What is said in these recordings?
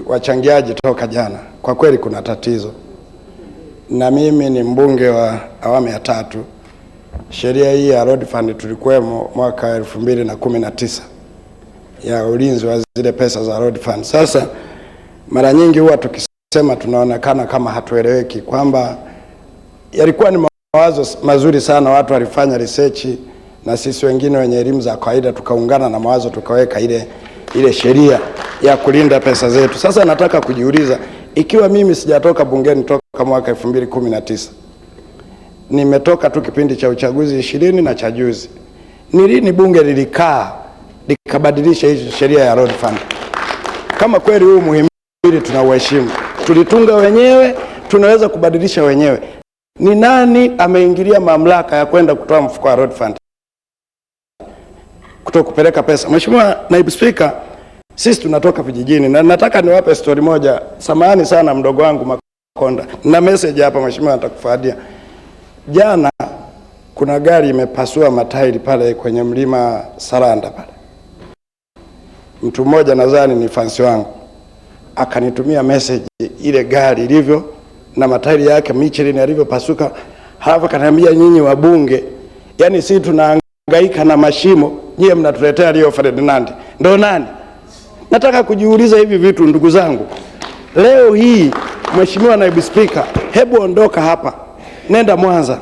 Wachangiaji toka jana, kwa kweli kuna tatizo, na mimi ni mbunge wa awamu ya 3. Sheria hii ya road fund tulikuwemo mwaka 2019 ya ulinzi wa zile pesa za road fund. Sasa mara nyingi huwa tukisema tunaonekana kama hatueleweki, kwamba yalikuwa ni mawazo mazuri sana, watu walifanya research, na sisi wengine wenye elimu za kawaida tukaungana na mawazo tukaweka ile sheria ya kulinda pesa zetu. Sasa nataka kujiuliza, ikiwa mimi sijatoka bungeni toka mwaka 2019, nimetoka tu kipindi cha uchaguzi 20 na cha juzi, ni lini bunge lilikaa likabadilisha hii sheria ya road fund? Kama kweli huu muhimili tunauheshimu, tulitunga wenyewe, tunaweza kubadilisha wenyewe, ni nani ameingilia mamlaka ya kwenda kutoa mfuko wa road fund, kutoka kupeleka pesa? Mheshimiwa Naibu Spika, sisi tunatoka vijijini, na nataka niwape story moja. Samahani sana mdogo wangu Makonda, na message hapa mheshimiwa atakufadia. Jana kuna gari imepasua matairi pale kwenye mlima Saranda pale. Mtu mmoja nadhani ni fansi wangu akanitumia message ile gari ilivyo na matairi yake Michelin yalivyopasuka, halafu akaniambia, nyinyi wabunge, yani sisi tunahangaika na mashimo, nyie mnatuletea Rio Ferdinand. Ndio nani? Nataka kujiuliza hivi vitu ndugu zangu. Leo hii Mheshimiwa Naibu Spika, hebu ondoka hapa, nenda Mwanza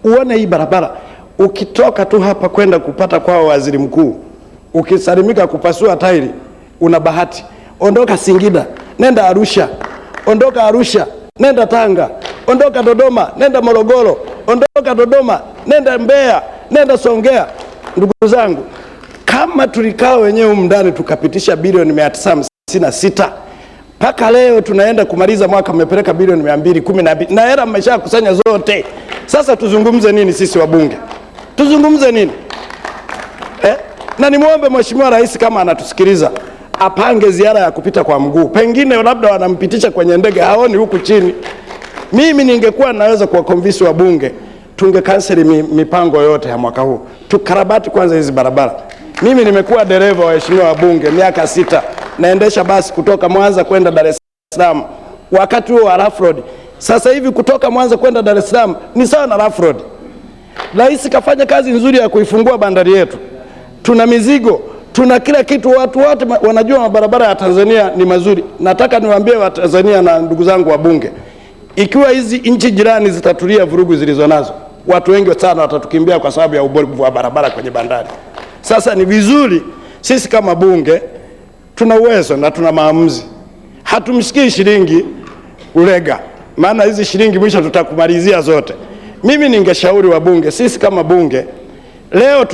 uone hii barabara. Ukitoka tu hapa kwenda kupata kwa waziri mkuu, ukisalimika kupasua tairi, una bahati. Ondoka Singida, nenda Arusha. Ondoka Arusha, nenda Tanga. Ondoka Dodoma, nenda Morogoro. Ondoka Dodoma, nenda Mbeya, nenda Songea. Ndugu zangu, kama tulikaa wenyewe ndani tukapitisha bilioni 956, mpaka leo tunaenda kumaliza mwaka mmepeleka bilioni 212, na hela mmeshakusanya zote. Sasa tuzungumze nini sisi wabunge? Tuzungumze nini? Na nimuombe Mheshimiwa Rais kama anatusikiliza, apange ziara ya kupita kwa mguu. Pengine labda wanampitisha kwenye ndege, haoni huku chini. Mimi ningekuwa naweza kuwakonvince wabunge, tungekanseli mipango yote ya mwaka huu, tukarabati kwanza hizi barabara. Mimi nimekuwa dereva wa waheshimiwa wabunge miaka 6, naendesha basi kutoka Mwanza kwenda Dar es Salaam, wakati huo wa rough road. Sasa hivi kutoka Mwanza kwenda Dar es Salaam ni sawa na rough road. Rais kafanya kazi nzuri ya kuifungua bandari yetu, tuna mizigo, tuna kila kitu, watu wote wanajua mabarabara ya Tanzania ni mazuri. Nataka niwaambie wa Tanzania na ndugu zangu wabunge, ikiwa hizi nchi jirani zitatulia vurugu zilizonazo, watu wengi sana watatukimbia kwa sababu ya ubovu wa barabara kwenye bandari. Sasa ni vizuri sisi kama bunge, tuna uwezo na tuna maamuzi, hatumshikii shilingi ulega, maana hizi shilingi mwisho tutakumalizia zote. Mimi ningeshauri wabunge, sisi kama bunge, leo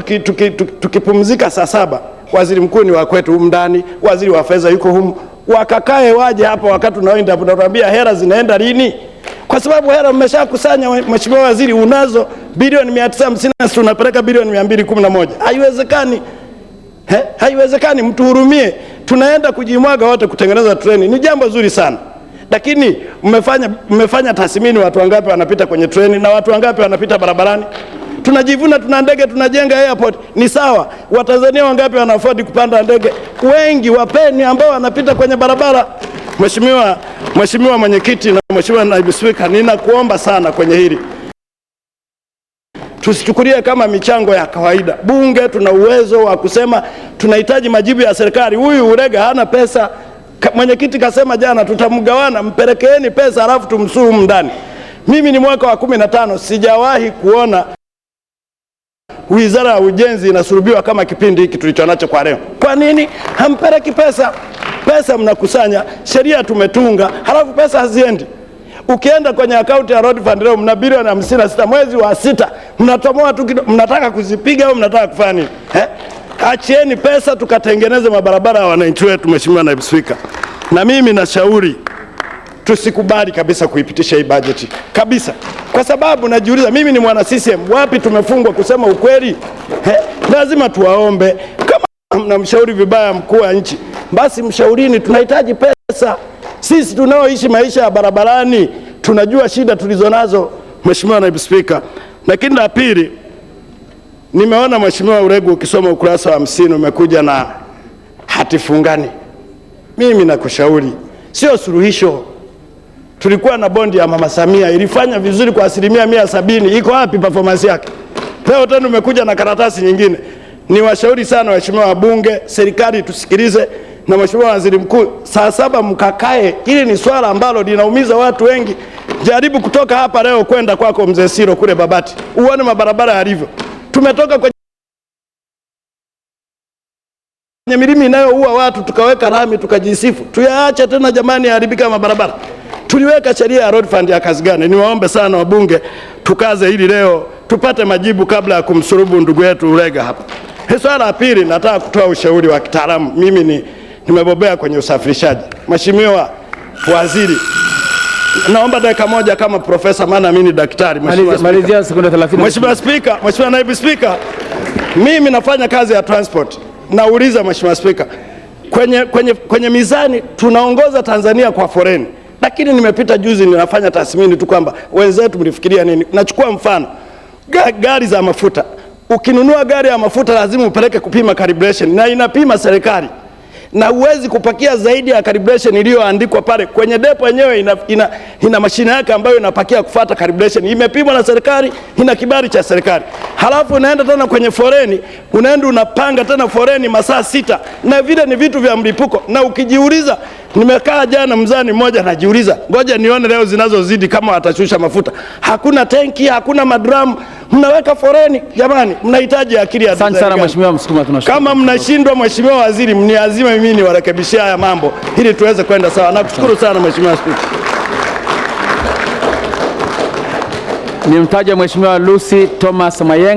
tukipumzika saa 7, waziri mkuu ni wa kwetu humu ndani, waziri wa fedha yuko humu, wakakae waje hapa wakati tunaoenda tunatuambia hela zinaenda lini, kwa sababu hela mmeshakusanya. Mheshimiwa Waziri, unazo bilioni 950, tunapeleka bilioni 211. Haiwezekani. Haiwezekani, mtuhurumie. Tunaenda kujimwaga wote kutengeneza treni, ni jambo zuri sana, lakini mmefanya tathmini watu wangapi wanapita kwenye treni na watu wangapi wanapita barabarani? Tunajivuna tuna ndege, tunajenga airport, ni sawa. Watanzania wangapi wana afford kupanda ndege? Wengi. Wapeni ambao wanapita kwenye barabara. Mheshimiwa Mwenyekiti na Mheshimiwa Naibu Spika, ninakuomba sana kwenye hili, tusichukulie kama michango ya kawaida. Bunge tuna uwezo wa kusema tunahitaji majibu ya serikali. Huyu Ulega hana pesa, mwenyekiti kasema jana tutamgawana, mpelekeeni pesa alafu tumsuu ndani. Mimi ni mwaka wa 15 sijawahi kuona Wizara ya Ujenzi inasurubiwa kama kipindi hiki tulichonacho kwa leo. Kwa nini hampeleki pesa? Pesa mnakusanya, sheria tumetunga, halafu pesa haziendi. Ukienda kwenye akaunti ya road fund leo mna bilioni 56, mwezi wa 6 mnatomoa tu, mnataka kuzipiga au mnataka kufanya nini? Achieni pesa tukatengeneze mabarabara ya wananchi wetu. Mheshimiwa Naibu Spika, na mimi nashauri tusikubali kabisa kuipitisha hii bajeti kabisa, kwa sababu najiuliza, mimi ni mwana CCM, wapi tumefungwa kusema ukweli? Lazima tuwaombe, kama mnamshauri vibaya mkuu wa nchi, basi mshaurini, tunahitaji pesa. Sisi tunaoishi maisha ya barabarani tunajua shida tulizonazo. Mheshimiwa Naibu Spika, lakini la pili, nimeona Mheshimiwa Uregu ukisoma ukurasa wa 50 umekuja na hati fungani. mimi nakushauri sio suluhisho. Tulikuwa na bondi ya Mama Samia ilifanya vizuri kwa 170%. Iko wapi performance yake? Leo tena umekuja na karatasi nyingine. Ni washauri sana waheshimiwa wabunge, serikali tusikilize, na Mheshimiwa Waziri Mkuu, saa 7 mkakae. Hili ni swala ambalo linaumiza watu wengi. Jaribu kutoka hapa leo kwenda kwako Mzee Siro kule Babati, uone mabarabara yalivyo. Tumetoka kwenye milima inayoua watu tukaweka rami tukajisifu. Tuyaache tena jamani, yaharibika mabarabara. Tuliweka sheria ya road fund ya kazi gani? Niwaombe sana wabunge tukaze hili leo tupate majibu kabla ya kumsurubu ndugu yetu Ulega hapa. Swala la pili, nataka kutoa ushauri wa kitaalamu. Mimi nimebobea kwenye usafirishaji. Mheshimiwa Waziri, naomba dakika moja kama profesa, maana mimi ni daktari. Malizia sekunde 30. Mheshimiwa Spika, Mheshimiwa Naibu Spika, mimi nafanya kazi ya transport. Nauliza Mheshimiwa Spika, kwenye mizani tunaongoza Tanzania kwa foreni. Lakini nimepita juzi ninafanya tathmini tu kwamba wenzetu mlifikiria nini. Nachukua mfano gari za mafuta. Ukinunua gari ya mafuta lazima upeleke kupima calibration, na inapima serikali. Na uwezi kupakia zaidi ya calibration iliyoandikwa pale. Kwenye depo yenyewe ina mashine yake ambayo inapakia kufuata calibration. Imepimwa na serikali, ina kibali cha serikali. Halafu unaenda tena kwenye foreni, unaenda unapanga tena foreni masaa 6. Na vile ni vitu vya mlipuko. Na ukijiuliza, nimekaa jana mzani mmoja najiuliza, ngoja nione leo zinazozidi kama watashusha mafuta. Hakuna tenki, hakuna madramu. Mnaweka foreni. Jamani, mnahitaji akili ya Asante sana Mheshimiwa Msukuma, tunashukuru. Kama mnashindwa Mheshimiwa Waziri, mniazime mimi niwarekebishie haya mambo ili tuweze kwenda sawa. Nakushukuru sana Mheshimiwa Spika. Nimtaja Mheshimiwa Lucy Thomas Mayenga.